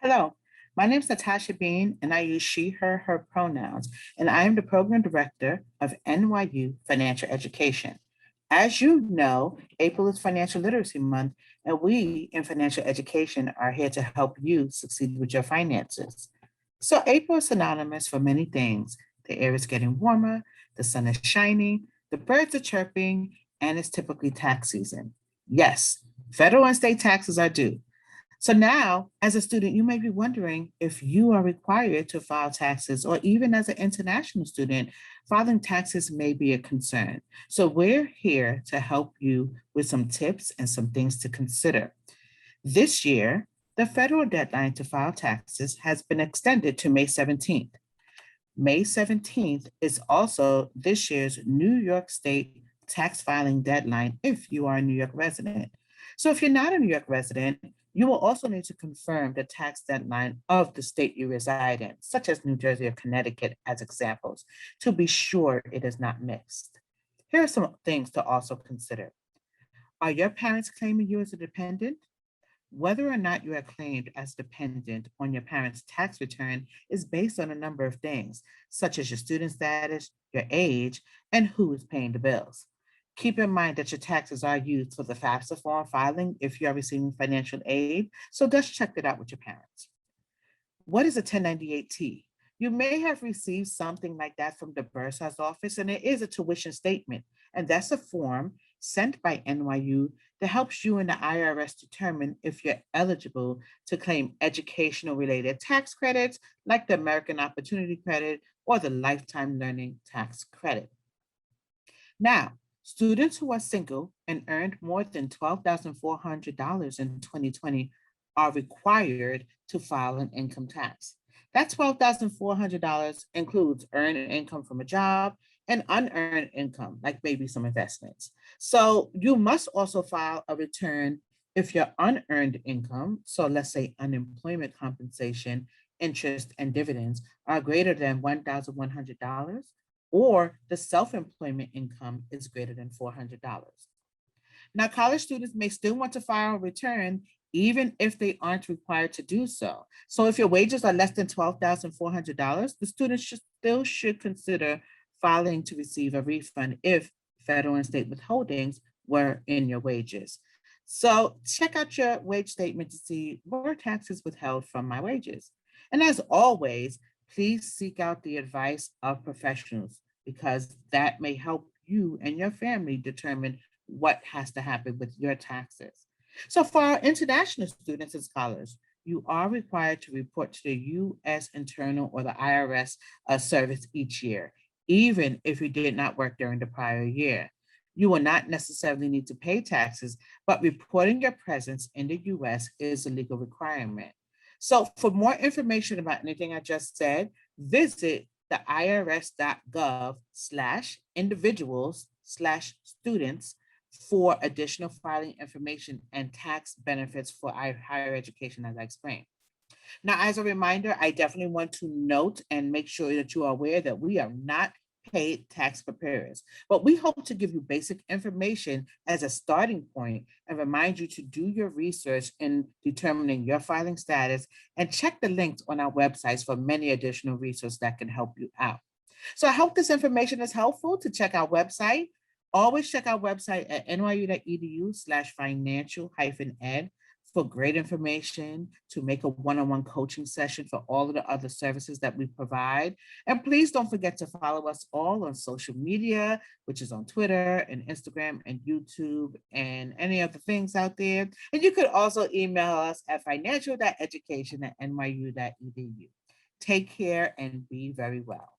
Hello, my name is Natasha Bean, and I use she, her pronouns, and I am the program director of NYU Financial Education. As you know, April is Financial Literacy Month, and we in financial education are here to help you succeed with your finances. So, April is synonymous for many things. The air is getting warmer, the sun is shining, the birds are chirping, and it's typically tax season. Yes, federal and state taxes are due. So now, as a student, you may be wondering if you are required to file taxes, or even as an international student, filing taxes may be a concern. So we're here to help you with some tips and some things to consider. This year, the federal deadline to file taxes has been extended to May 17th. May 17th is also this year's New York State tax filing deadline if you are a New York resident. So if you're not a New York resident, you will also need to confirm the tax deadline of the state you reside in, such as New Jersey or Connecticut as examples, to be sure it is not mixed. Here are some things to also consider. Are your parents claiming you as a dependent? Whether or not you are claimed as dependent on your parents' tax return is based on a number of things, such as your student status, your age, and who is paying the bills. Keep in mind that your taxes are used for the FAFSA form filing if you are receiving financial aid, so just check that out with your parents. What is a 1098-T? You may have received something like that from the bursar's office, and it is a tuition statement, and that's a form sent by NYU that helps you and the IRS determine if you're eligible to claim educational related tax credits like the American Opportunity Credit or the Lifetime Learning Tax Credit. Now, students who are single and earned more than $12,400 in 2020 are required to file an income tax. That $12,400 includes earned income from a job and unearned income, like maybe some investments. So you must also file a return if your unearned income, so let's say unemployment compensation, interest, and dividends, are greater than $1,100, or the self-employment income is greater than $400. Now, college students may still want to file a return even if they aren't required to do so. So if your wages are less than $12,400, the student should consider filing to receive a refund if federal and state withholdings were in your wages. So check out your wage statement to see were taxes withheld from my wages. And as always, please seek out the advice of professionals because that may help you and your family determine what has to happen with your taxes. So for our international students and scholars, you are required to report to the U.S. Internal or the IRS service each year, even if you did not work during the prior year. You will not necessarily need to pay taxes, but reporting your presence in the U.S. is a legal requirement. So for more information about anything I just said, visit the irs.gov/individuals/students for additional filing information and tax benefits for higher education, as I explained. Now, as a reminder, I definitely want to note and make sure that you are aware that we are not paid tax preparers, but we hope to give you basic information as a starting point and remind you to do your research in determining your filing status and check the links on our websites for many additional resources that can help you out. So I hope this information is helpful. To check our website, always check our website at nyu.edu/financial-ed for great information, to make a one-on-one coaching session for all of the other services that we provide. And please don't forget to follow us all on social media, which is on Twitter and Instagram and YouTube and any other things out there. And you could also email us at financial.education@nyu.edu. Take care and be very well.